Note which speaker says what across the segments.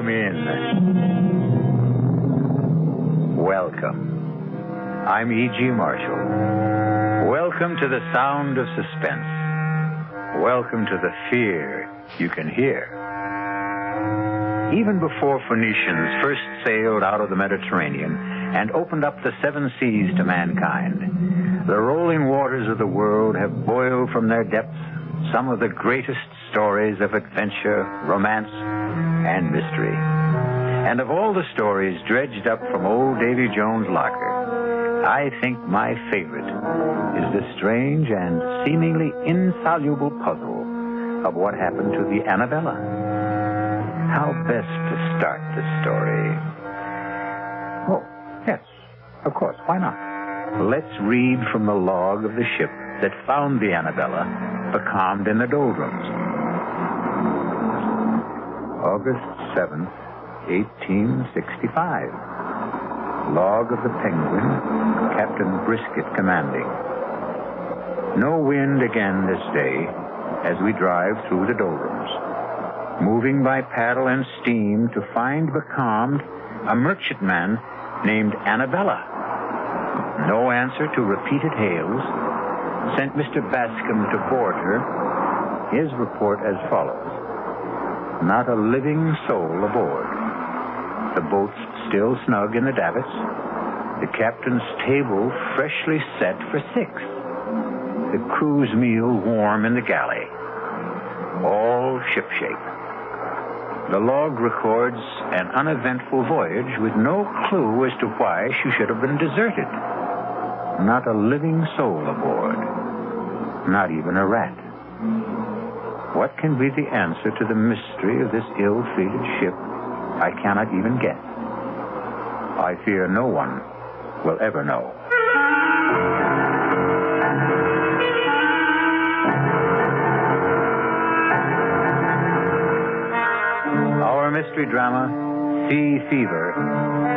Speaker 1: Come in. Welcome. I'm E.G. Marshall. Welcome to the sound of suspense. Welcome to the fear you can hear. Even before Phoenicians first sailed out of the Mediterranean and opened up the seven seas to mankind, the rolling waters of the world have boiled from their depths some of the greatest stories of adventure, romance, and mystery. And of all the stories dredged up from old Davy Jones' locker, I think my favorite is the strange and seemingly insoluble puzzle of what happened to the Annabella. How best to start the story? Oh, yes, of course, why not? Let's read from the log of the ship that found the Annabella becalmed in the doldrums. August 7th, 1865. Log of the Penguin, Captain Brisket commanding. No wind again this day as we drive through the doldrums, moving by paddle and steam to find becalmed a merchantman named Annabella. No answer to repeated hails sent Mr. Bascom to board her. His report as follows. Not a living soul aboard. The boat's still snug in the davits. The captain's table freshly set for 6. The crew's meal warm in the galley. All shipshape. The log records an uneventful voyage with no clue as to why she should have been deserted. Not a living soul aboard. Not even a rat. What can be the answer to the mystery of this ill-fated ship? I cannot even guess. I fear no one will ever know. Our mystery drama, Sea Fever,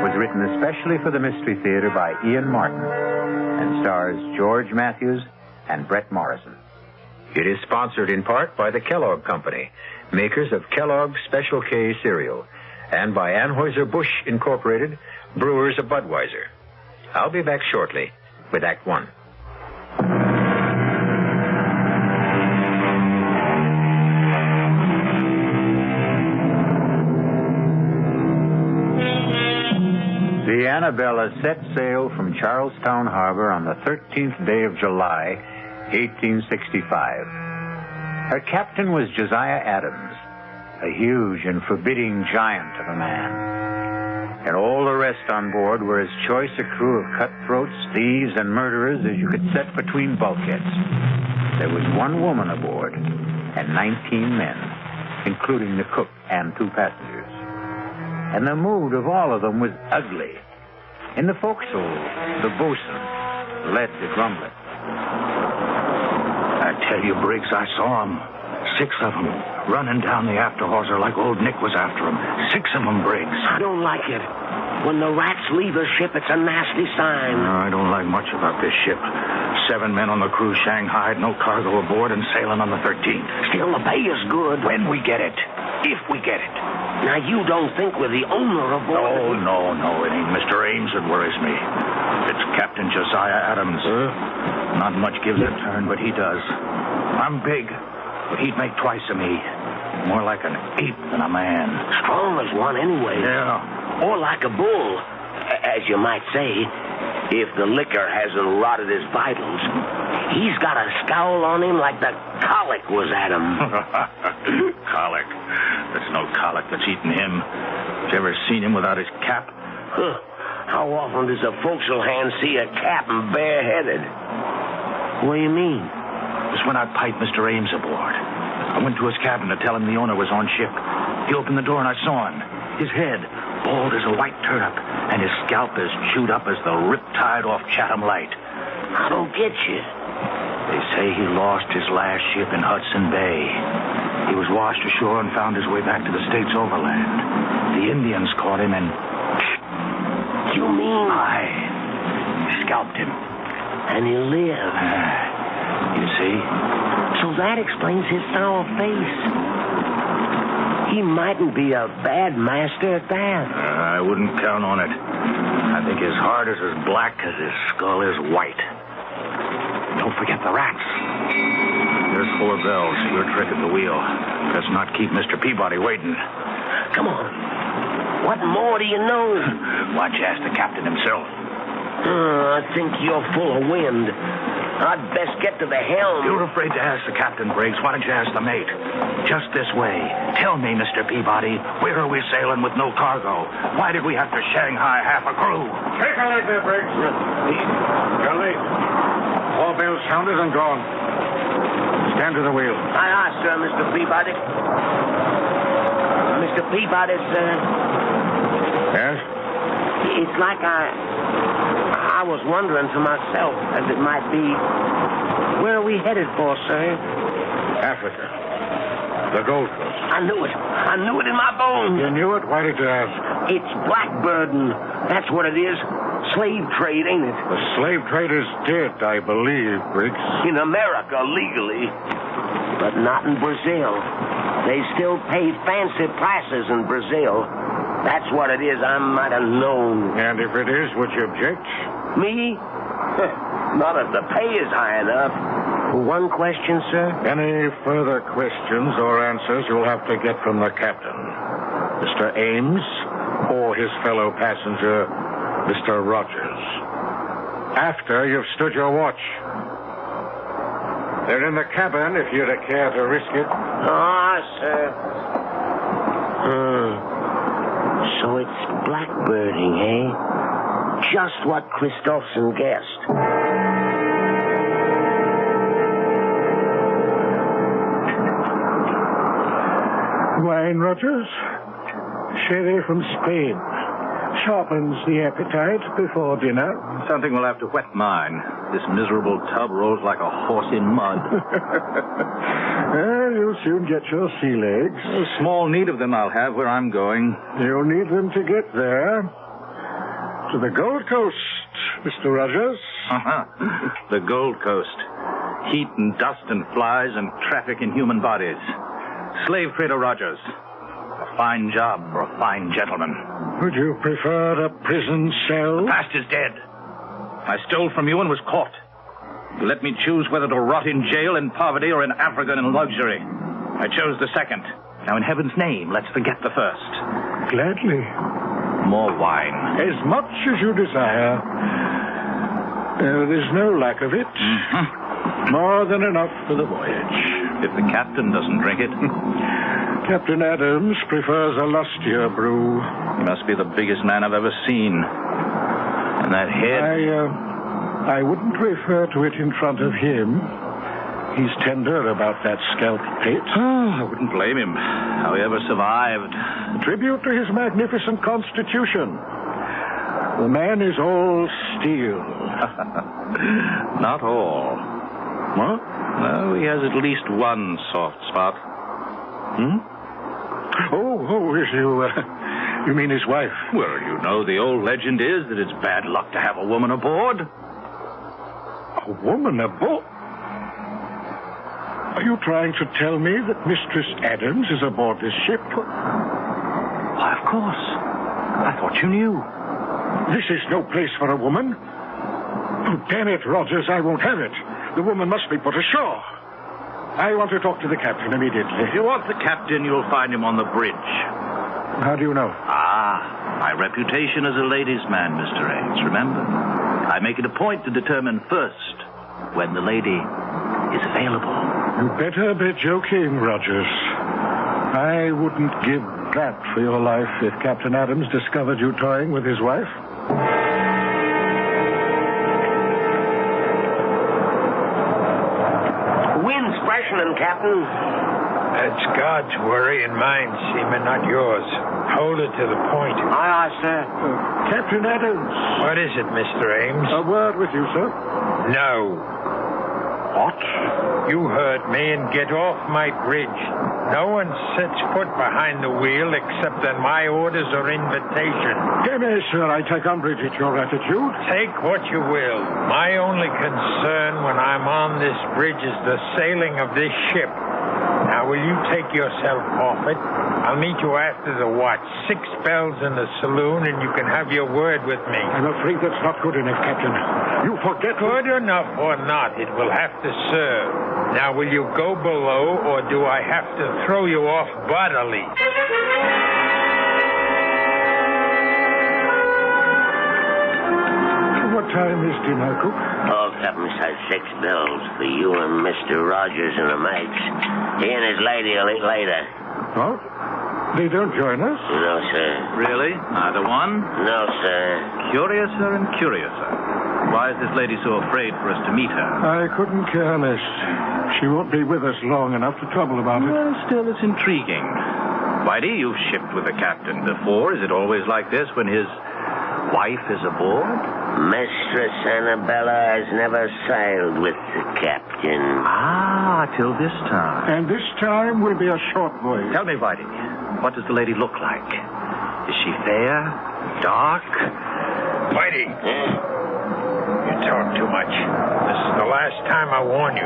Speaker 1: was written especially for the Mystery Theater by Ian Martin and stars George Matthews and Brett Morrison. It is sponsored in part by the Kellogg Company, makers of Kellogg's Special K cereal, and by Anheuser-Busch Incorporated, brewers of Budweiser. I'll be back shortly with Act One. The Annabella set sail from Charlestown Harbor on the 13th day of July, 1865. Her captain was Josiah Adams, a huge and forbidding giant of a man. And all the rest on board were as choice a crew of cutthroats, thieves, and murderers as you could set between bulkheads. There was one woman aboard and 19 men, including the cook and 2 passengers. And the mood of all of them was ugly. In the forecastle, the boatswain led the grumbling.
Speaker 2: I tell you, Briggs, I saw them. 6 of them, running down the after hawser like old Nick was after them. 6 of them, Briggs.
Speaker 3: I don't like it. When the rats leave a ship, it's a nasty sign.
Speaker 2: No, I don't like much about this ship. 7 men on the crew shanghaied, no cargo aboard, and sailing on the 13th.
Speaker 3: Still, the bay is good.
Speaker 2: When we get it. If we get it.
Speaker 3: Now, you don't think we're the owner of board?
Speaker 2: Oh, no. It ain't Mr. Ames that worries me. It's Captain Josiah Adams. Not much gives a turn, but he does. I'm big, but he'd make twice of me. More like an ape than a man.
Speaker 3: Strong as one anyway.
Speaker 2: Yeah.
Speaker 3: Or like a bull, as you might say, if the liquor hasn't rotted his vitals. He's got a scowl on him like the colic was at him.
Speaker 2: Colic? There's no colic that's eaten him. You ever seen him without his cap?
Speaker 3: Huh. How often does a forecastle hand see a captain bareheaded? What do you mean?
Speaker 2: It's when I piped Mr. Ames aboard. I went to his cabin to tell him the owner was on ship. He opened the door and I saw him. His head, bald as a white turnip, and his scalp as chewed up as the riptide off Chatham Light.
Speaker 3: I don't get you.
Speaker 2: They say he lost his last ship in Hudson Bay. He was washed ashore and found his way back to the States overland. The Indians caught him and...
Speaker 3: You mean...
Speaker 2: I scalped him.
Speaker 3: And he lived.
Speaker 2: You see?
Speaker 3: So that explains his sour face. He mightn't be a bad master at that.
Speaker 2: I wouldn't count on it. I think his heart is as black as his skull is white. Don't forget the rats. There's 4 bells. Your trick at the wheel. Let's not keep Mr. Peabody waiting.
Speaker 3: Come on. What more do you know?
Speaker 2: Why don't you ask the captain himself?
Speaker 3: I think you're full of wind. I'd best get to the helm.
Speaker 2: You're afraid to ask the captain, Briggs. Why don't you ask the mate? Just this way. Tell me, Mr. Peabody, where are we sailing with no cargo? Why did we have to Shanghai half a crew?
Speaker 4: Take a leg there, Briggs. You're late. 4 bells sounded and gone. Stand to the wheel.
Speaker 3: Aye, sir, Mr. Peabody. Mr. Peabody, sir.
Speaker 4: Yes?
Speaker 3: It's like I was wondering to myself, as it might be, where are we headed for, sir?
Speaker 4: Africa. The Gold Coast.
Speaker 3: I knew it. I knew it in my bones.
Speaker 4: You knew it? Why did you ask?
Speaker 3: It's blackbirding. That's what it is. Slave trade, ain't it?
Speaker 4: The slave trade is dead, I believe, Briggs.
Speaker 3: In America, legally. But not in Brazil. They still pay fancy prices in Brazil. That's what it is. I might have known.
Speaker 4: And if it is, would you object?
Speaker 3: Me? Not if the pay is high enough. One question, sir?
Speaker 4: Any further questions or answers you'll have to get from the captain. Mr. Ames or his fellow passenger, Mr. Rogers. After you've stood your watch. They're in the cabin if you'd care to risk it.
Speaker 3: Ah, sir. So it's blackbirding, eh? Just what Christopherson guessed.
Speaker 4: Wine, Rogers? Sherry from Spain. Sharpens the appetite before dinner.
Speaker 2: Something will have to wet mine. This miserable tub rolls like a horse in mud.
Speaker 4: Well, you'll soon get your sea legs.
Speaker 2: A small need of them I'll have where I'm going.
Speaker 4: You'll need them to get there. To the Gold Coast, Mr. Rogers.
Speaker 2: The Gold Coast. Heat and dust and flies and traffic in human bodies. Slave trader Rogers. A fine job for a fine gentleman.
Speaker 4: Would you prefer a prison cell?
Speaker 2: The past is dead. I stole from you and was caught. You let me choose whether to rot in jail in poverty or in Africa in luxury. I chose the second. Now, in heaven's name, let's forget the first.
Speaker 4: Gladly.
Speaker 2: More wine.
Speaker 4: As much as you desire. There's no lack of it.
Speaker 2: Mm-hmm.
Speaker 4: More than enough for the voyage.
Speaker 2: If the captain doesn't drink it.
Speaker 4: Captain Adams prefers a lustier brew.
Speaker 2: He must be the biggest man I've ever seen. And that head...
Speaker 4: I wouldn't refer to it in front of him. He's tender about that scalp pit.
Speaker 2: I wouldn't blame him. How he ever survived.
Speaker 4: A tribute to his magnificent constitution. The man is all steel.
Speaker 2: Not all.
Speaker 4: What?
Speaker 2: No, he has at least one soft spot.
Speaker 4: You mean his wife?
Speaker 2: Well, you know, the old legend is that it's bad luck to have a woman aboard.
Speaker 4: A woman aboard? Are you trying to tell me that Mistress Adams is aboard this ship?
Speaker 2: Why, of course. I thought you knew.
Speaker 4: This is no place for a woman. Oh, damn it, Rogers, I won't have it. The woman must be put ashore. I want to talk to the captain immediately.
Speaker 2: If you want the captain, you'll find him on the bridge.
Speaker 4: How do you know?
Speaker 2: My reputation as a ladies' man, Mr. Ames, remember? I make it a point to determine first when the lady is available.
Speaker 4: You better be joking, Rogers. I wouldn't give that for your life if Captain Adams discovered you toying with his wife.
Speaker 3: Wind's freshening, Captain.
Speaker 5: That's God's worry and mine, Seaman, not yours. Hold it to the point.
Speaker 3: Aye, sir.
Speaker 4: Captain Adams.
Speaker 5: What is it, Mr. Ames?
Speaker 4: A word with you, sir.
Speaker 5: No.
Speaker 4: What?
Speaker 5: You heard me, and get off my bridge. No one sets foot behind the wheel except on my orders or invitation.
Speaker 4: Nay, sir, I take umbrage at your attitude.
Speaker 5: Take what you will. My only concern when I'm on this bridge is the sailing of this ship. Now, Now, will you take yourself off it? I'll meet you after the watch. 6 bells in the saloon, and you can have your word with me.
Speaker 4: I'm afraid that's not good enough, Captain. You forget...
Speaker 5: Good enough or not, it will have to serve. Now, will you go below, or do I have to throw you off bodily?
Speaker 4: What time is dinner, Cook?
Speaker 3: Oh, Captain says 6 bells for you and Mr. Rogers and the mates. He and his lady will eat later.
Speaker 4: Oh? They don't join us?
Speaker 3: No, sir.
Speaker 2: Really? Neither one?
Speaker 3: No, sir.
Speaker 2: Curiouser and curiouser. Why is this lady so afraid for us to meet her?
Speaker 4: I couldn't care less. She won't be with us long enough to trouble about it.
Speaker 2: Well, still, it's intriguing. Whitey, you've shipped with the captain before. Is it always like this when his wife is aboard?
Speaker 3: Mistress Annabella has never sailed with the captain.
Speaker 2: Ah, till this time.
Speaker 4: And this time will be a short voyage.
Speaker 2: Tell me, Whitey, what does the lady look like? Is she fair? Dark?
Speaker 5: Whitey, you talk too much. This is the last time I warn you.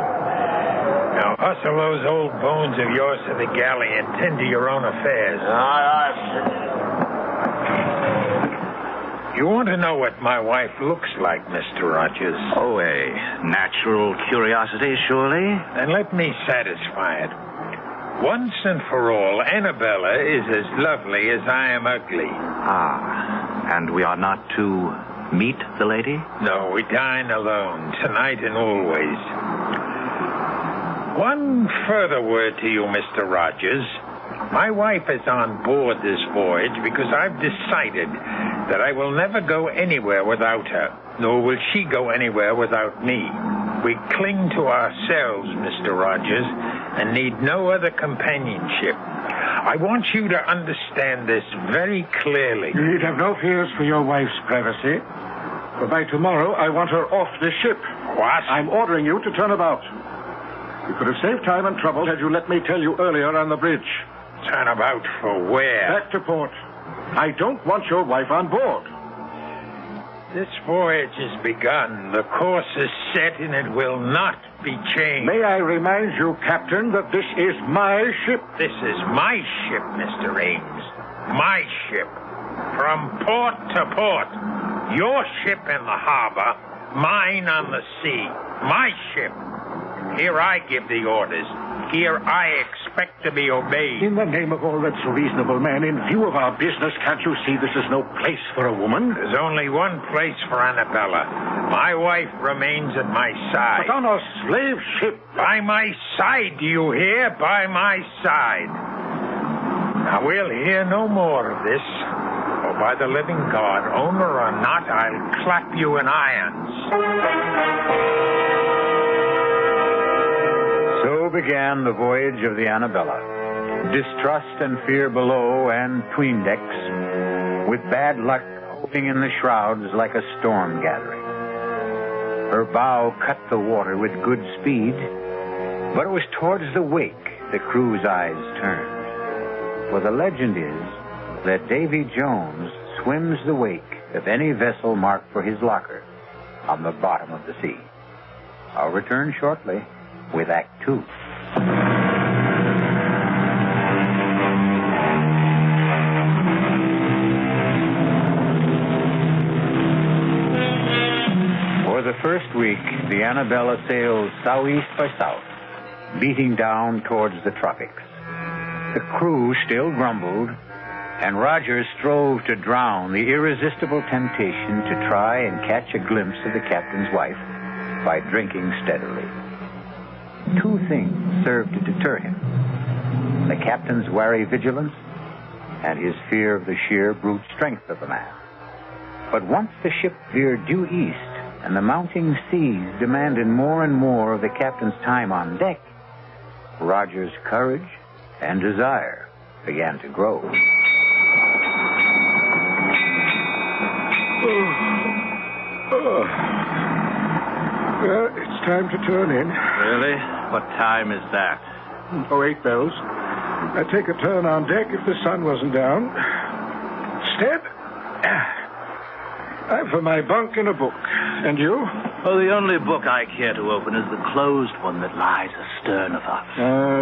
Speaker 5: Now, hustle those old bones of yours to the galley and tend to your own affairs. You want to know what my wife looks like, Mr. Rogers?
Speaker 2: Oh, a natural curiosity, surely?
Speaker 5: Then let me satisfy it. Once and for all, Annabella is as lovely as I am ugly.
Speaker 2: Ah, and we are not to meet the lady?
Speaker 5: No, we dine alone, tonight and always. One further word to you, Mr. Rogers. My wife is on board this voyage because I've decided that I will never go anywhere without her, nor will she go anywhere without me. We cling to ourselves, Mr. Rogers, and need no other companionship. I want you to understand this very clearly.
Speaker 4: You need have no fears for your wife's privacy. But by tomorrow, I want her off this ship.
Speaker 5: What?
Speaker 4: I'm ordering you to turn about. You could have saved time and trouble had you let me tell you earlier on the bridge.
Speaker 5: Turn about for where?
Speaker 4: Back to port. I don't want your wife on board.
Speaker 5: This voyage has begun. The course is set, and it will not be changed.
Speaker 4: May I remind you, Captain, that this is my ship?
Speaker 5: This is my ship, Mr. Ames. My ship. From port to port. Your ship in the harbor, mine on the sea. My ship. Here I give the orders. Here I expect to be obeyed.
Speaker 4: In the name of all that's reasonable, man, in view of our business, can't you see this is no place for a woman?
Speaker 5: There's only one place for Annabella. My wife remains at my side.
Speaker 4: But on a slave ship.
Speaker 5: By my side, do you hear? By my side. Now, we'll hear no more of this. For by the living God, owner or not, I'll clap you in irons.
Speaker 1: So began the voyage of the Annabella. Distrust and fear below and 'tween decks, with bad luck hoping in the shrouds like a storm gathering. Her bow cut the water with good speed, but it was towards the wake the crew's eyes turned. For the legend is that Davy Jones swims the wake of any vessel marked for his locker on the bottom of the sea. I'll return shortly with Act 2. For the first week, the Annabella sailed southeast by south, beating down towards the tropics. The crew still grumbled, and Rogers strove to drown the irresistible temptation to try and catch a glimpse of the captain's wife by drinking steadily. 2 things served to deter him: the captain's wary vigilance and his fear of the sheer brute strength of the man. But once the ship veered due east and the mounting seas demanded more and more of the captain's time on deck, Roger's courage and desire began to grow.
Speaker 4: Well, it's time to turn in.
Speaker 2: Really? What time is that?
Speaker 4: 8 bells. I'd take a turn on deck if the sun wasn't down. Step. I'm for my bunk and a book. And you?
Speaker 2: Oh, the only book I care to open is the closed one that lies astern of us.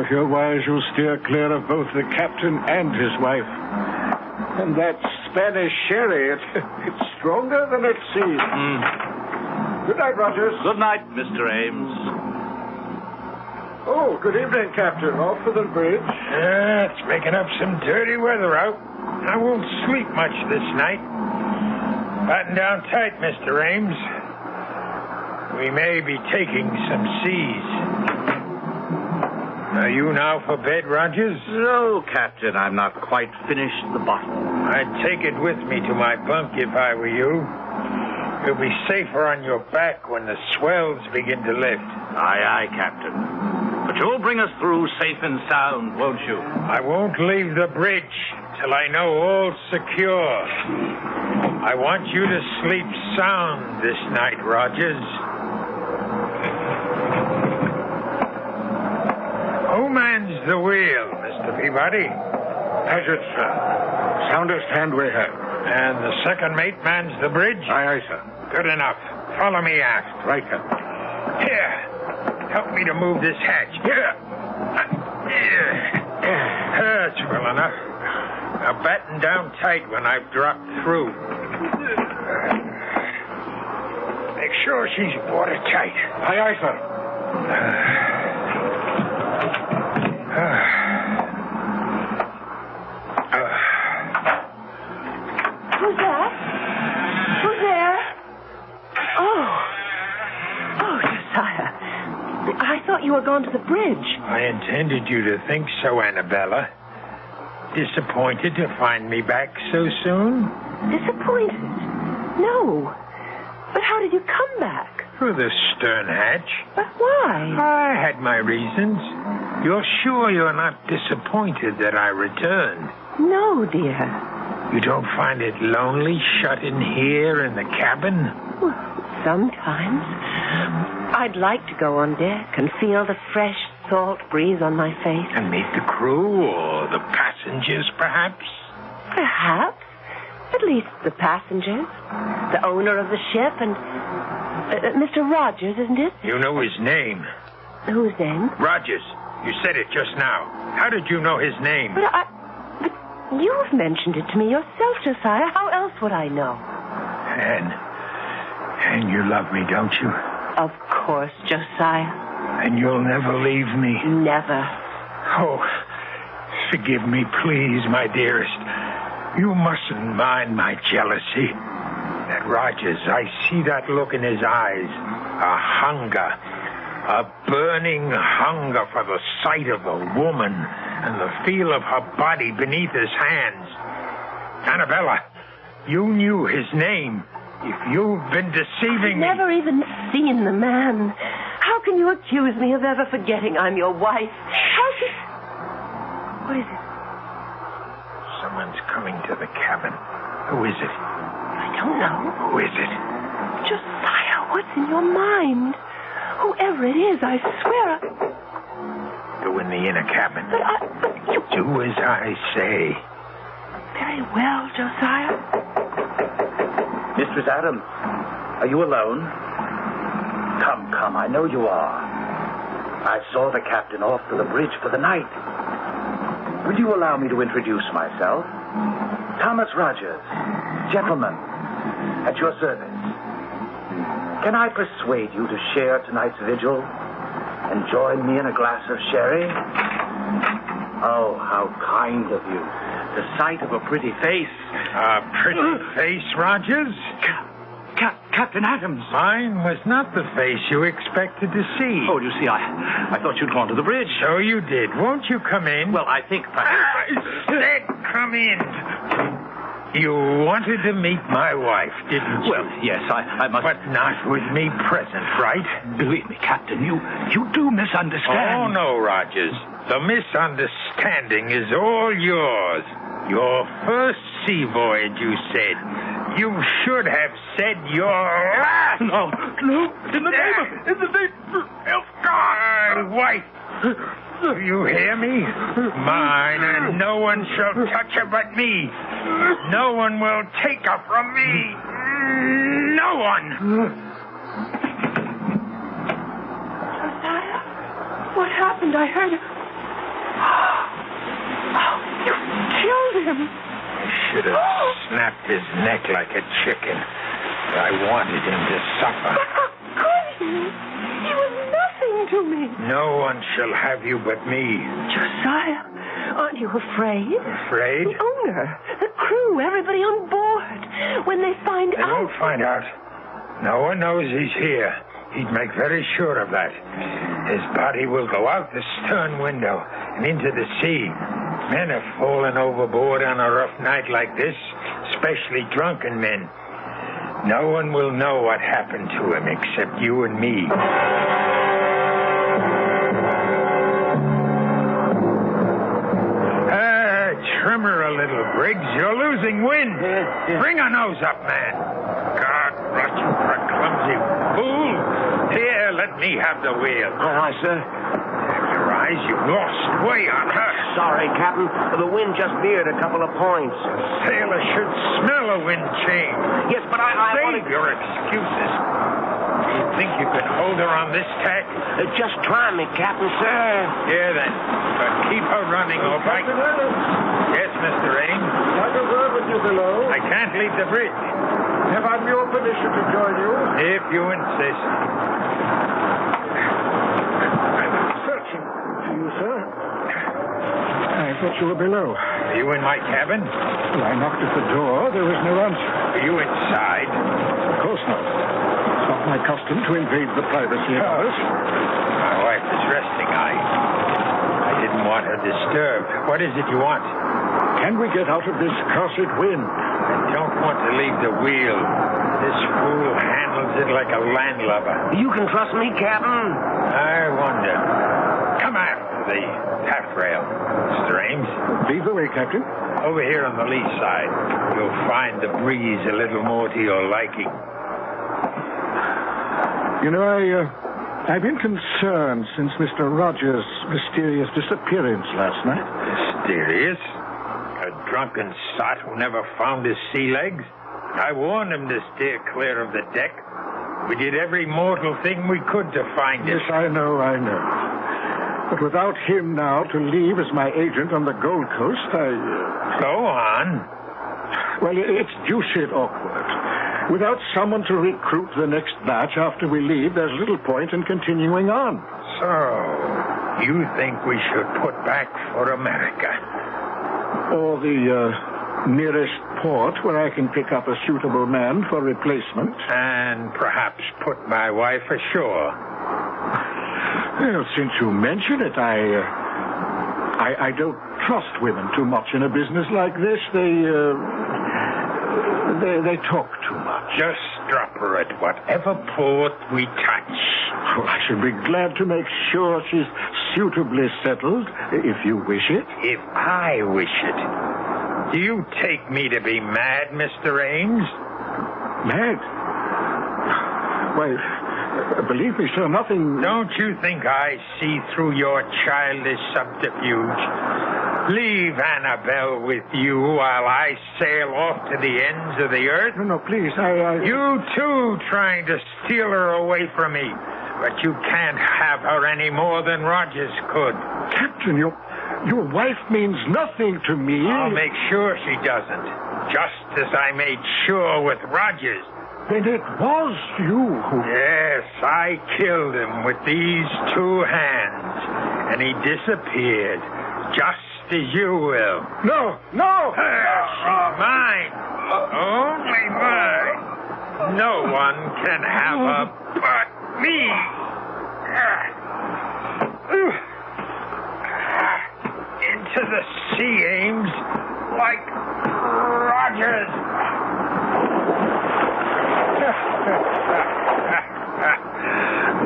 Speaker 4: If you're wise, you'll steer clear of both the captain and his wife. And that Spanish sherry, it's stronger than it seems. Good night, Rogers.
Speaker 2: Good night, Mr. Ames.
Speaker 4: Oh, good evening, Captain. Off for the bridge.
Speaker 5: It's making up some dirty weather out. I won't sleep much this night. Batten down tight, Mr. Ames. We may be taking some seas. Are you now for bed, Rogers?
Speaker 2: No, Captain, I'm not quite finished the bottle.
Speaker 5: I'd take it with me to my bunk if I were you. You'll be safer on your back when the swells begin to lift.
Speaker 2: Aye, aye, Captain. But you'll bring us through safe and sound, won't you?
Speaker 5: I won't leave the bridge till I know all's secure. I want you to sleep sound this night, Rogers. Who mans the wheel, Mr. Peabody?
Speaker 4: Paget, sir. Soundest hand we have.
Speaker 5: And the second mate mans the bridge?
Speaker 4: Aye, aye, sir.
Speaker 5: Good enough. Follow me aft.
Speaker 4: Right, Captain.
Speaker 5: Here. Help me to move this hatch. Here. That's well enough. Now batten down tight when I've dropped through. Make sure she's watertight.
Speaker 4: Aye, aye, sir.
Speaker 6: Who's that? Who's there? Oh, Josiah. I thought you were going to the bridge.
Speaker 5: I intended you to think so, Annabella. Disappointed to find me back so soon?
Speaker 6: Disappointed? No. But how did you come back?
Speaker 5: Through the stern hatch.
Speaker 6: But why?
Speaker 5: I had my reasons. You're sure you're not disappointed that I returned?
Speaker 6: No, dear.
Speaker 5: You don't find it lonely shut in here in the cabin?
Speaker 6: Well, sometimes. I'd like to go on deck and feel the fresh, salt breeze on my face.
Speaker 5: And meet the crew or the passengers, perhaps?
Speaker 6: Perhaps. At least the passengers. The owner of the ship and... Mr. Rogers, isn't it?
Speaker 5: You know his name.
Speaker 6: Whose name?
Speaker 5: Rogers. You said it just now. How did you know his name?
Speaker 6: But you've mentioned it to me yourself, Josiah. How else would I know?
Speaker 5: And you love me, don't you?
Speaker 6: Of course, Josiah.
Speaker 5: And you'll never leave me?
Speaker 6: Never.
Speaker 5: Oh, forgive me, please, my dearest. You mustn't mind my jealousy. That Rogers, I see that look in his eyes. A hunger. A burning hunger for the sight of a woman and the feel of her body beneath his hands. Annabella, you knew his name. If you've been deceiving me...
Speaker 6: I've never even seen the man. How can you accuse me of ever forgetting I'm your wife? How can... What is it?
Speaker 5: Someone's coming to the cabin. Who is it?
Speaker 6: I don't know.
Speaker 5: Who is it?
Speaker 6: Josiah, what's in your mind? Whoever it is, I swear.
Speaker 5: Go in the inner cabin.
Speaker 6: But you...
Speaker 5: Do as I say.
Speaker 6: Very well, Josiah.
Speaker 2: Mistress Adams, are you alone? Come, I know you are. I saw the captain off to the bridge for the night. Will you allow me to introduce myself? Thomas Rogers, gentleman, at your service. Can I persuade you to share tonight's vigil and join me in a glass of sherry? Oh, how kind of you. The sight of a pretty face.
Speaker 5: A pretty face, Rogers?
Speaker 2: Captain Adams.
Speaker 5: Mine was not the face you expected to see.
Speaker 2: Oh, you see, I thought you'd gone to the bridge.
Speaker 5: So you did. Won't you come in?
Speaker 2: Well, I think
Speaker 5: I said come in. You wanted to meet my wife, didn't you?
Speaker 2: Well, yes, I must...
Speaker 5: But not with me present, right?
Speaker 2: Believe me, Captain, you do misunderstand.
Speaker 5: Oh, no, Rogers. The misunderstanding is all yours. Your first sea voyage, you said. You should have said your last.
Speaker 2: No. In the name of
Speaker 5: God, my wife. Do you hear me? Mine, and no one shall touch her but me. No one will take her from me. No one.
Speaker 6: happened? I heard... Oh, you killed him.
Speaker 5: I should have snapped his neck like a chicken. I wanted him to suffer.
Speaker 6: But how could you? He was nothing to me.
Speaker 5: No one shall have you but me.
Speaker 6: Josiah, aren't you afraid?
Speaker 5: Afraid?
Speaker 6: The owner, the crew, everybody on board. When they find
Speaker 5: They
Speaker 6: out...
Speaker 5: won't find out. No one knows he's here. He'd make very sure of that. His body will go out the stern window and into the sea. Men have fallen overboard on a rough night like this, especially drunken men. No one will know what happened to him except you and me. Trim her a little, Briggs. You're losing wind. Bring her nose up, man. God, Rush, you for a clumsy fool. Here, let me have the wheel.
Speaker 3: Aye, sir.
Speaker 5: Your eyes, you've lost way on her.
Speaker 3: Sorry, Captain. The wind just veered a couple of points.
Speaker 5: A sailor should smell a wind change.
Speaker 3: Yes, but I
Speaker 5: Save your excuses. You think you can hold her on this tack?
Speaker 3: Just try me, Captain, sir.
Speaker 5: Here, then. But keep her running, all right? Yes, Mr. Ames.
Speaker 4: Like a word with you below.
Speaker 5: I can't leave the bridge.
Speaker 4: Have I your permission to join you?
Speaker 5: If you insist.
Speaker 4: Searching for you, sir. I thought you were below.
Speaker 5: Are you in my cabin?
Speaker 4: Well, I knocked at the door. There was no answer.
Speaker 5: Are you inside?
Speaker 4: Of course not. It's not my custom to invade the privacy of others.
Speaker 5: My wife is resting. I didn't want her disturbed. What is it you want?
Speaker 4: Can we get out of this cursed wind?
Speaker 5: I don't want to leave the wheel. This fool handles it like a landlubber.
Speaker 3: You can trust me, Captain.
Speaker 5: I wonder. Come after the taffrail, Mr. Ames.
Speaker 4: Lead the way, Captain.
Speaker 5: Over here on the lee side, you'll find the breeze a little more to your liking.
Speaker 4: You know, I've been concerned since Mr. Rogers' mysterious disappearance last night.
Speaker 5: Mysterious? A drunken sot who never found his sea legs? I warned him to steer clear of the deck. We did every mortal thing we could to find him.
Speaker 4: Yes, I know. But without him now to leave as my agent on the Gold Coast,
Speaker 5: Go on.
Speaker 4: Well, it's deuced awkward. Without someone to recruit the next batch after we leave, there's little point in continuing on.
Speaker 5: So, you think we should put back for America?
Speaker 4: Or the nearest port where I can pick up a suitable man for replacement.
Speaker 5: And perhaps put my wife ashore.
Speaker 4: Well, since you mention it, I don't trust women too much in a business like this. They talk too much.
Speaker 5: Just drop her at whatever port we touch.
Speaker 4: Well, I should be glad to make sure she's suitably settled, if you wish it.
Speaker 5: If I wish it. Do you take me to be mad, Mr. Ames?
Speaker 4: Mad? Why, believe me, sir, nothing...
Speaker 5: Don't you think I see through your childish subterfuge? Leave Annabelle with you while I sail off to the ends of the earth?
Speaker 4: No, please,
Speaker 5: You, too, trying to steal her away from me. But you can't have her any more than Rogers could.
Speaker 4: Captain, your wife means nothing to me.
Speaker 5: I'll make sure she doesn't. Just as I made sure with Rogers.
Speaker 4: Then it was you who...
Speaker 5: Yes, I killed him with these two hands. And he disappeared. Just as you will.
Speaker 4: No!
Speaker 5: She's mine. Only mine. No one can have her but me. Into the sea, Ames, like Rogers.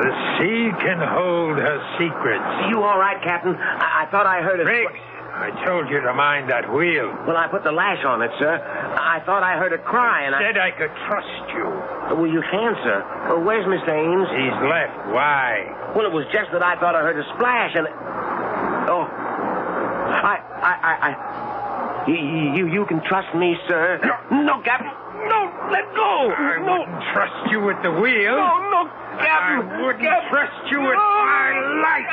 Speaker 5: The sea can hold her secrets.
Speaker 3: You all right, Captain? I thought I heard it.
Speaker 5: Briggs, I told you to mind that wheel.
Speaker 3: Well, I put the lash on it, sir. I thought I heard a cry, and
Speaker 5: Said I could trust you.
Speaker 3: Well, you can, sir. Well, where's Mr. Ames?
Speaker 5: He's left. Why?
Speaker 3: Well, it was just that I thought I heard a splash, and... Oh. You can trust me, sir. No, Captain. No, let go.
Speaker 5: I wouldn't trust you with the wheel.
Speaker 3: No. Captain!
Speaker 5: I wouldn't trust you with my life!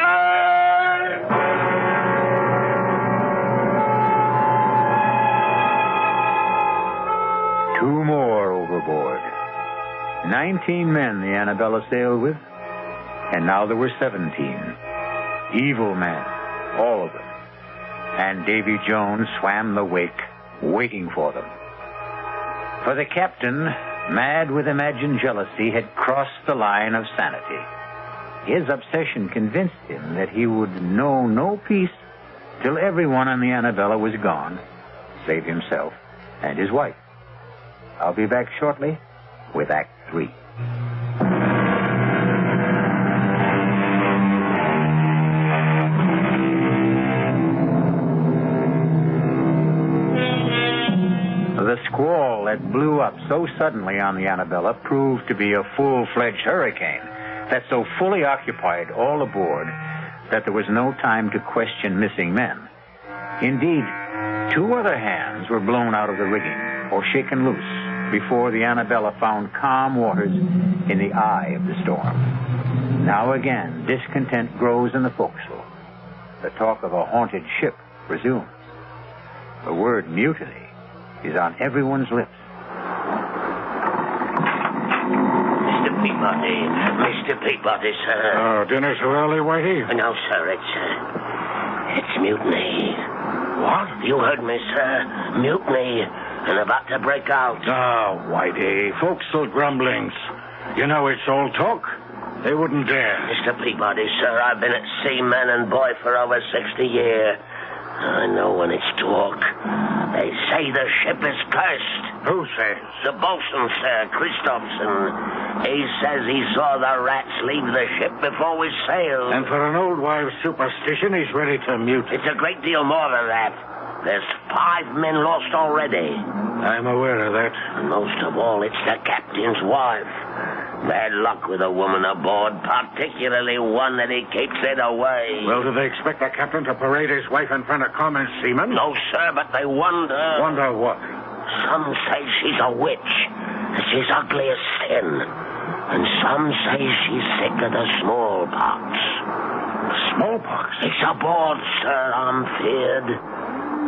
Speaker 1: Two more overboard. 19 men the Annabella sailed with, and now there were 17. Evil men, all of them. And Davy Jones swam the wake, waiting for them. For the captain, mad with imagined jealousy, had crossed the line of sanity. His obsession convinced him that he would know no peace till everyone on the Annabella was gone, save himself and his wife. I'll be back shortly with Act 3. The squall that blew up so suddenly on the Annabella proved to be a full-fledged hurricane that so fully occupied all aboard that there was no time to question missing men. Indeed, 2 other hands were blown out of the rigging or shaken loose before the Annabella found calm waters in the eye of the storm. Now again, discontent grows in the forecastle. The talk of a haunted ship resumes. The word mutiny is on everyone's lips.
Speaker 3: Mr. Peabody, sir.
Speaker 4: Oh, dinner so early, Whitey?
Speaker 3: No, sir, it's mutiny.
Speaker 4: What?
Speaker 3: You heard me, sir. Mutiny. And about to break out.
Speaker 4: Oh, Whitey, forecastle grumblings. You know it's all talk. They wouldn't dare.
Speaker 3: Mr. Peabody, sir, I've been at sea, man and boy, for over 60 years. I know when it's talk. They say the ship is cursed.
Speaker 4: Who says?
Speaker 3: The bosun, sir, Christopherson. He says he saw the rats leave the ship before we sailed.
Speaker 4: And for an old wives' superstition, he's ready to mute.
Speaker 3: It's a great deal more than that. There's 5 men lost already.
Speaker 4: I'm aware of that.
Speaker 3: And most of all, it's the captain's wife. Bad luck with a woman aboard, particularly one that he keeps it away.
Speaker 4: Well, do they expect the captain to parade his wife in front of common seamen?
Speaker 3: No, sir, but they wonder.
Speaker 4: Wonder what?
Speaker 3: Some say she's a witch. She's ugly as sin. And some say she's sick of the smallpox.
Speaker 4: Smallpox?
Speaker 3: It's aboard, sir, I'm feared.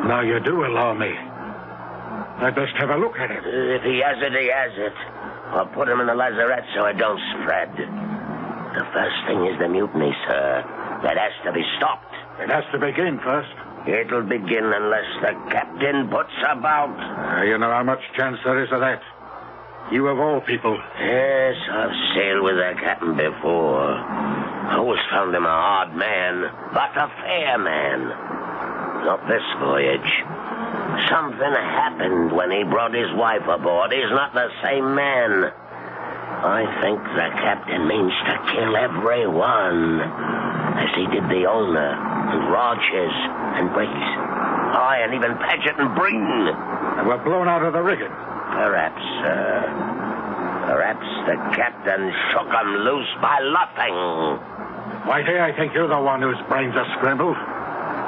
Speaker 4: Now you do allow me. I'd best have a look at it.
Speaker 3: If he has it, he has it. I'll put him in the lazarette so it don't spread. The first thing is the mutiny, sir. That has to be stopped.
Speaker 4: It has to begin first.
Speaker 3: It'll begin unless the captain puts about.
Speaker 4: You know how much chance there is of that. You of all people.
Speaker 3: Yes, I've sailed with the captain before. I always found him a hard man, but a fair man. Not this voyage. Something happened when he brought his wife aboard. He's not the same man. I think the captain means to kill everyone, as he did the owner, and Rogers, and Briggs. Aye, and even Paget and Breen.
Speaker 4: And we're blown out of the rigging.
Speaker 3: Perhaps, sir. Perhaps the captain shook 'em loose by luffing.
Speaker 4: Whitey, I think you're the one whose brains are scrambled.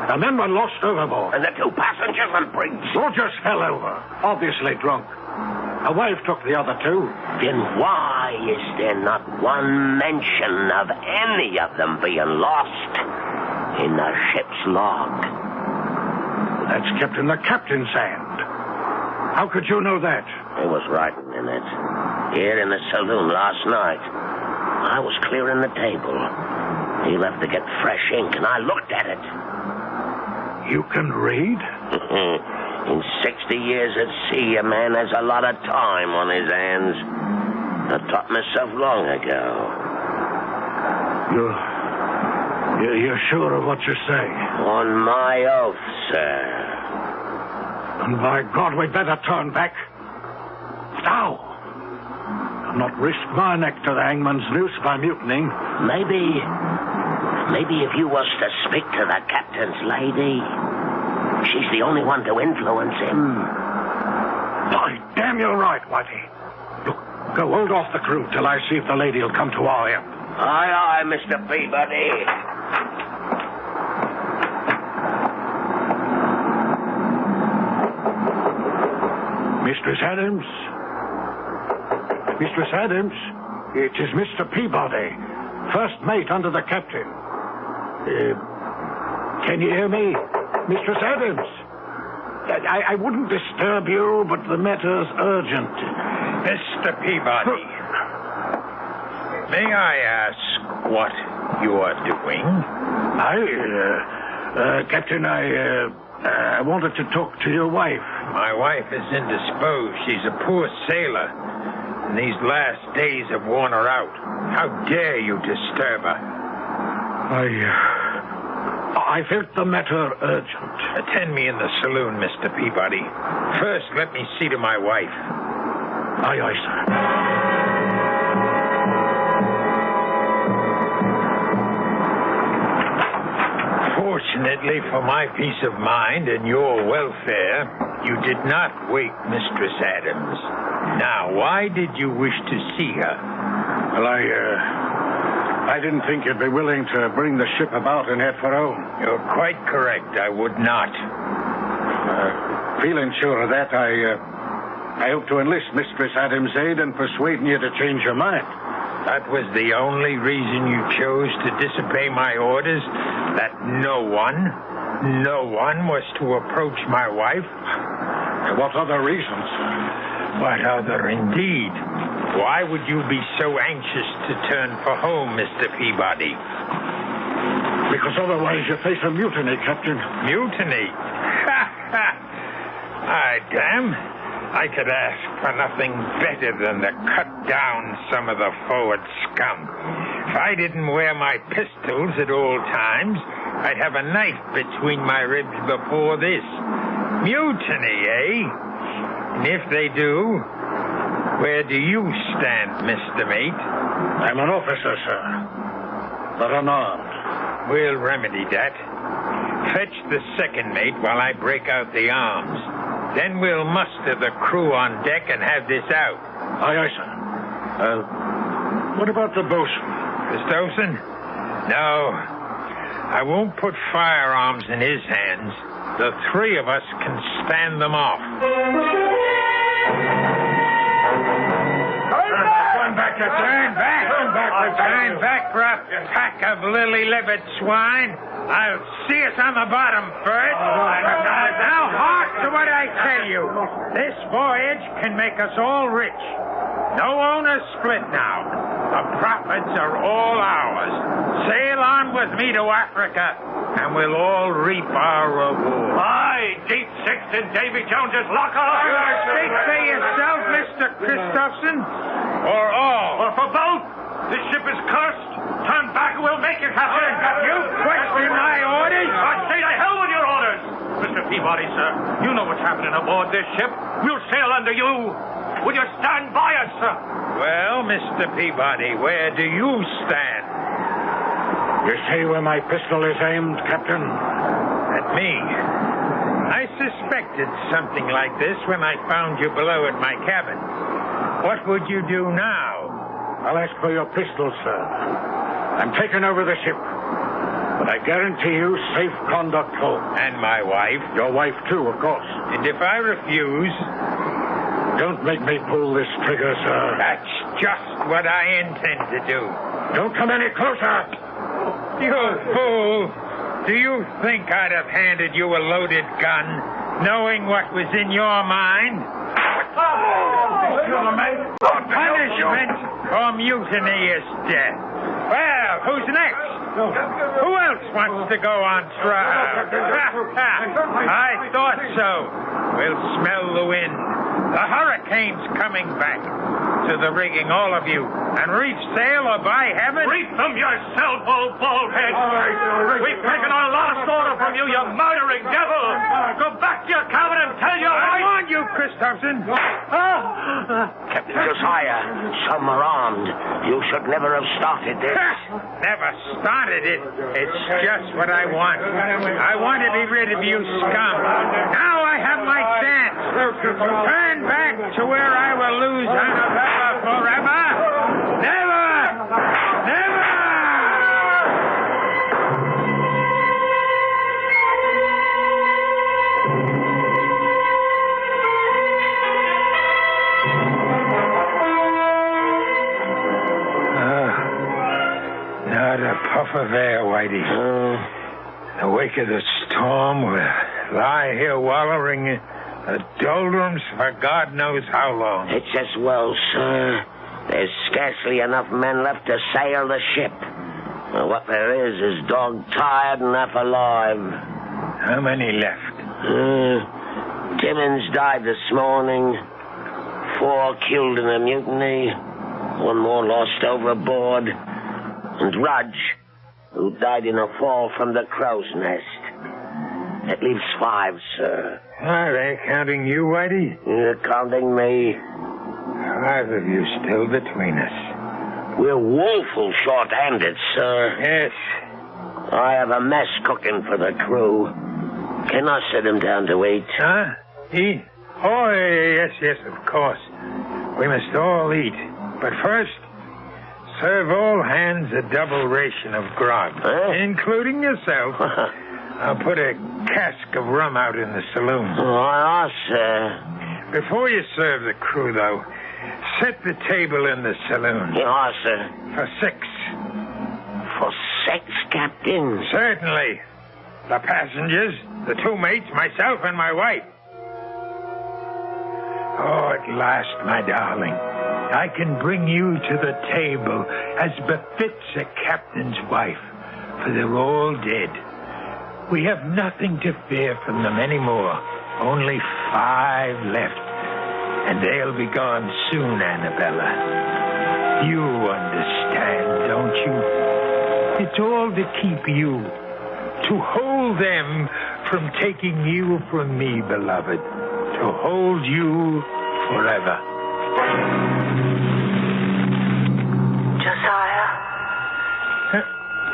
Speaker 4: The men were lost overboard.
Speaker 3: And the 2 passengers and Briggs.
Speaker 4: Rogers fell over, obviously drunk. A wife took the other 2.
Speaker 3: Then why is there not one mention of any of them being lost in the ship's log?
Speaker 4: That's kept in the captain's hand. How could you know that?
Speaker 3: He was writing in it. Here in the saloon last night. I was clearing the table. He left to get fresh ink, and I looked at it.
Speaker 4: You can read?
Speaker 3: In 60 years at sea, a man has a lot of time on his hands. I taught myself long ago.
Speaker 4: You're sure of what you say?
Speaker 3: On my oath, sir.
Speaker 4: And by God, we'd better turn back. Now! I'll not risk my neck to the hangman's noose by mutinying.
Speaker 3: Maybe if you was to speak to the captain's lady, she's the only one to influence him.
Speaker 4: By damn, you're right, Whitey. Look, go hold off the crew till I see if the lady'll come to our help.
Speaker 3: Aye, aye, Mr. Peabody.
Speaker 4: Mistress Adams? Mistress Adams? It is Mr. Peabody, first mate under the captain. Can you hear me? Mistress Adams? I wouldn't disturb you, but the matter's urgent.
Speaker 5: Mr. Peabody, may I ask what you are doing?
Speaker 4: Captain, I wanted to talk to your wife.
Speaker 5: My wife is indisposed. She's a poor sailor, and these last days have worn her out. How dare you disturb her?
Speaker 4: I felt the matter urgent.
Speaker 5: Attend me in the saloon, Mr. Peabody. First, let me see to my wife.
Speaker 4: Aye, sir.
Speaker 5: Fortunately for my peace of mind and your welfare, you did not wake Mistress Adams. Now, why did you wish to see her?
Speaker 4: Well, I didn't think you'd be willing to bring the ship about and head for home.
Speaker 5: You're quite correct. I would not.
Speaker 4: Feeling sure of that, I hope to enlist Mistress Adams' aid in persuading you to change your mind.
Speaker 5: That was the only reason you chose to disobey my orders? That no one was to approach my wife?
Speaker 4: What other reasons?
Speaker 5: What other, indeed? Why would you be so anxious to turn for home, Mr. Peabody?
Speaker 4: Because otherwise you face a mutiny, Captain.
Speaker 5: Mutiny? Damn. I could ask for nothing better than to cut down some of the forward scum. If I didn't wear my pistols at all times, I'd have a knife between my ribs before this. Mutiny, eh? And if they do, where do you stand, Mr. Mate?
Speaker 4: I'm an officer, sir, but unarmed.
Speaker 5: We'll remedy that. Fetch the second mate while I break out the arms. Then we'll muster the crew on deck and have this out.
Speaker 4: Aye, sir. What about the bosun?
Speaker 5: The bosun? No. I won't put firearms in his hands. The three of us can stand them off.
Speaker 4: Turn back,
Speaker 5: Turn back! Turn back, for a pack of lily-livered swine. I'll see us on the bottom first. Now, hark to what I tell you. This voyage can make us all rich. No owners split now. The profits are all ours. Sail on with me to Africa, and we'll all reap our reward.
Speaker 4: Aye, Deep Sixth in Davy Jones's locker.
Speaker 5: Speak for yourself, Mr. Christopherson, or all.
Speaker 4: Or for both. This ship is cursed. Turn back and we'll make it happen.
Speaker 5: You question my orders?
Speaker 4: I say to hell with your orders. Mr. Peabody, sir, you know what's happening aboard this ship. We'll sail under you. Will you stand by us, sir?
Speaker 5: Well, Mr. Peabody, where do you stand?
Speaker 4: You see where my pistol is aimed, Captain?
Speaker 5: At me. I suspected something like this when I found you below at my cabin. What would you do now?
Speaker 4: I'll ask for your pistol, sir. I'm taking over the ship. But I guarantee you safe conduct home.
Speaker 5: And my wife?
Speaker 4: Your wife, too, of course.
Speaker 5: And if I refuse?
Speaker 4: Don't make me pull this trigger, sir.
Speaker 5: That's just what I intend to do.
Speaker 4: Don't come any closer.
Speaker 5: You fool! Do you think I'd have handed you a loaded gun, knowing what was in your mind? Punishment for mutiny is death. Well, who's next? Who else wants to go on trial? I thought so. We'll smell the wind. The hurricane's coming back. To the rigging, all of you. And reef sail, or by heaven...
Speaker 4: Reef them yourself, old baldhead. We've taken our last order from you, you murdering devil. Go back to your cabin and tell your wife...
Speaker 5: I warned you, Christopherson.
Speaker 3: Captain Josiah, some are armed. You should never have started this.
Speaker 5: Never started it. It's just what I want. I want to be rid of you scum. Now I have my chance. Turn back to where I will lose Annabella forever. Never! Never! tough affair, Whitey. In the wake of the storm, we'll lie here wallowing in the doldrums for God knows how long.
Speaker 3: It's as well, sir. There's scarcely enough men left to sail the ship. Well, what there is dog-tired and half alive.
Speaker 5: How many left?
Speaker 3: Timmins died this morning. 4 killed in a mutiny. 1 more lost overboard. And Rudge, who died in a fall from the crow's nest. That leaves 5, sir.
Speaker 5: Are they counting you, Whitey?
Speaker 3: You're counting me.
Speaker 5: 5 of you still between us.
Speaker 3: We're woeful short-handed, sir.
Speaker 5: Yes.
Speaker 3: I have a mess cooking for the crew. Can I sit him down to eat?
Speaker 5: Huh? Eat? Oh, yes, of course. We must all eat. But first, serve all hands a double ration of grog, including yourself. I'll put a cask of rum out in the saloon.
Speaker 3: Oh, sir.
Speaker 5: Before you serve the crew, though, set the table in the saloon.
Speaker 3: Yes, sir.
Speaker 5: For 6.
Speaker 3: For 6, Captain?
Speaker 5: Certainly. The passengers, the 2 mates, myself, and my wife. Oh, at last, my darling, I can bring you to the table as befits a captain's wife, for they're all dead. We have nothing to fear from them anymore. Only 5 left, and they'll be gone soon, Annabella. You understand, don't you? It's all to keep you, to hold them from taking you from me, beloved, to hold you forever.
Speaker 6: Josiah?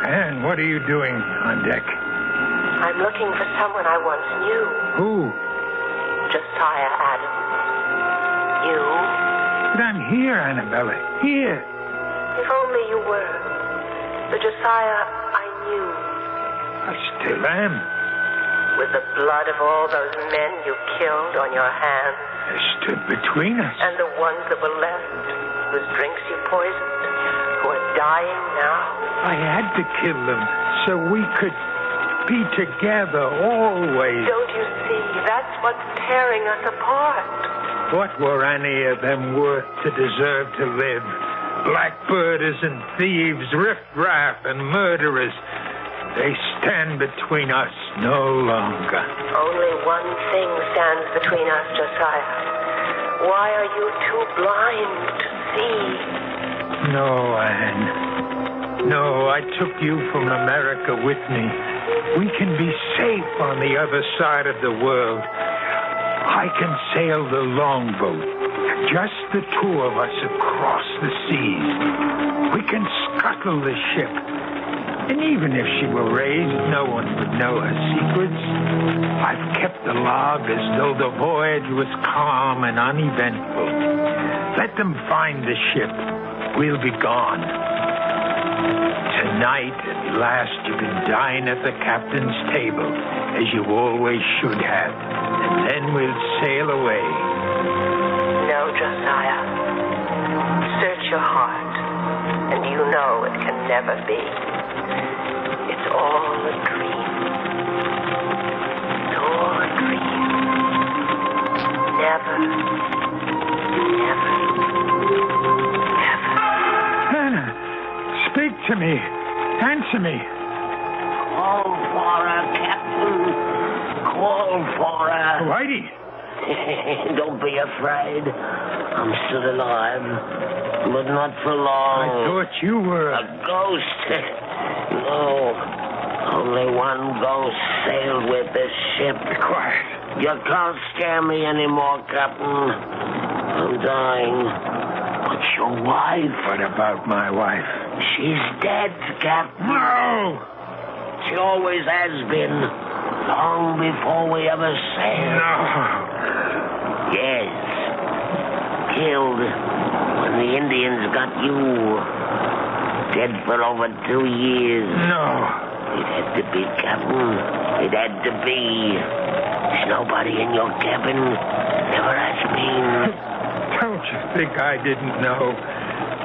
Speaker 5: Anne, what are you doing on deck?
Speaker 6: I'm looking for someone I once knew.
Speaker 5: Who?
Speaker 6: Josiah Adams. You?
Speaker 5: But I'm here, Annabella. Here.
Speaker 6: If only you were. The Josiah I knew.
Speaker 5: I still am.
Speaker 6: With the blood of all those men you killed on your hands.
Speaker 5: They stood between us.
Speaker 6: And the ones that were left, whose drinks you poisoned, who are dying now.
Speaker 5: I had to kill them so we could be together always.
Speaker 6: Don't you see? That's what's tearing us apart.
Speaker 5: What were any of them worth to deserve to live? Blackbirders and thieves, riffraff and murderers. They stand between us no longer.
Speaker 6: Only one thing stands between us, Josiah. Why are you too blind to see?
Speaker 5: No, Anne. No, I took you from America with me. We can be safe on the other side of the world. I can sail the longboat, just the 2 of us across the seas. We can scuttle the ship. And even if she were raised, no one would know her secrets. I've kept the log as though the voyage was calm and uneventful. Let them find the ship. We'll be gone. Tonight, at last, you can dine at the captain's table, as you always should have. And then we'll sail away.
Speaker 6: No, Josiah. Search your heart, and you know it can never be. It's all a dream. It's all a dream. Never, never, never.
Speaker 5: Hannah, speak to me. Answer me.
Speaker 3: Call for her, Captain. Call for her.
Speaker 5: Whitey.
Speaker 3: Don't be afraid. I'm still alive, but not for long.
Speaker 5: I thought you were
Speaker 3: a ghost. No, only one ghost sailed with this ship.
Speaker 5: Quiet.
Speaker 3: You can't scare me anymore, Captain. I'm dying. But your wife...
Speaker 5: What about my wife?
Speaker 3: She's dead, Captain.
Speaker 5: No!
Speaker 3: She always has been. Long before we ever sailed.
Speaker 5: No.
Speaker 3: Yes. Killed when the Indians got you. Dead for over 2 years.
Speaker 5: No.
Speaker 3: It had to be, Captain. It had to be. There's nobody in your cabin. Never has been.
Speaker 5: Don't you think I didn't know?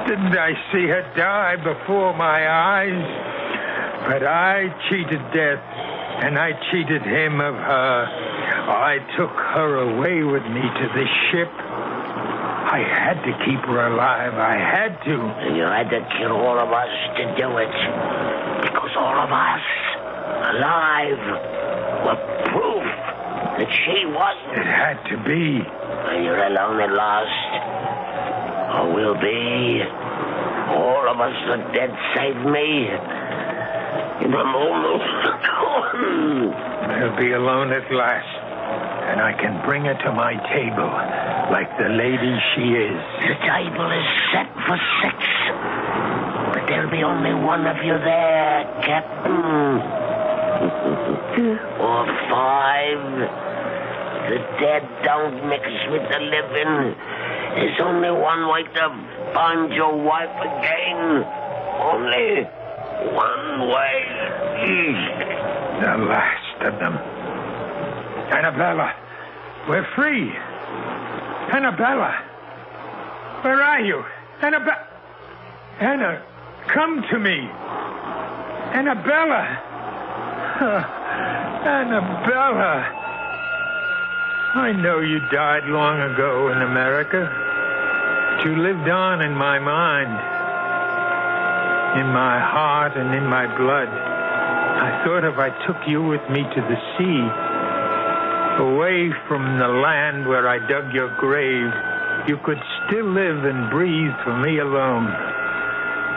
Speaker 5: Didn't I see her die before my eyes? But I cheated death, and I cheated him of her. I took her away with me to the ship. I had to keep her alive. I had to.
Speaker 3: And you had to kill all of us to do it. Because all of us, alive, were proof that she wasn't.
Speaker 5: It had to be.
Speaker 3: And you're alone at last. Or will be. All of us are dead save me. And I'm almost gone.
Speaker 5: I'll be alone at last. And I can bring her to my table like the lady she is.
Speaker 3: The table is set for 6. But there'll be only one of you there, Captain. Or 5. The dead don't mix with the living. There's only one way to find your wife again. Only one way.
Speaker 5: The last of them. Annabella, we're free. Annabella, where are you? Anna, come to me. Annabella. Annabella. I know you died long ago in America, but you lived on in my mind, in my heart and in my blood. I thought if I took you with me to the sea, away from the land where I dug your grave, you could still live and breathe for me alone.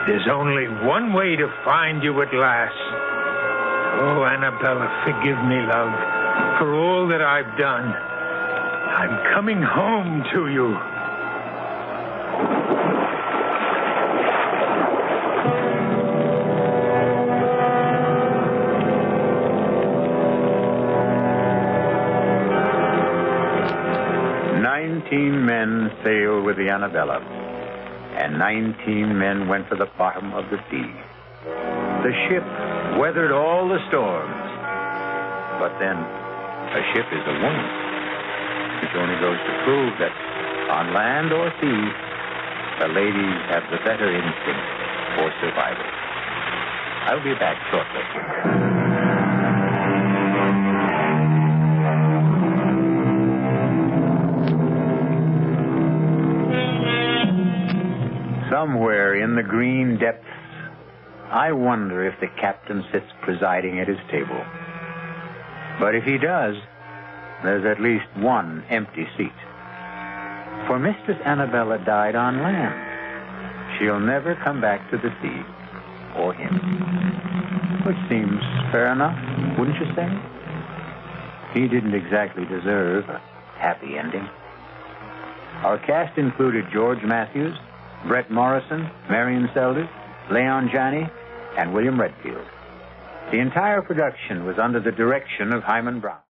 Speaker 5: There's only one way to find you at last. Oh, Annabella, forgive me, love, for all that I've done. I'm coming home to you.
Speaker 1: Men sailed with the Annabella, and 19 men went to the bottom of the sea. The ship weathered all the storms, but then a ship is a woman, which only goes to prove that on land or sea, the ladies have the better instinct for survival. I'll be back shortly. Somewhere in the green depths, I wonder if the captain sits presiding at his table. But if he does, there's at least one empty seat. For Mistress Annabella died on land. She'll never come back to the sea, or him. Which seems fair enough, wouldn't you say? He didn't exactly deserve a happy ending. Our cast included George Matthews, Brett Morrison, Marion Seldes, Leon Janney, and William Redfield. The entire production was under the direction of Hyman Brown.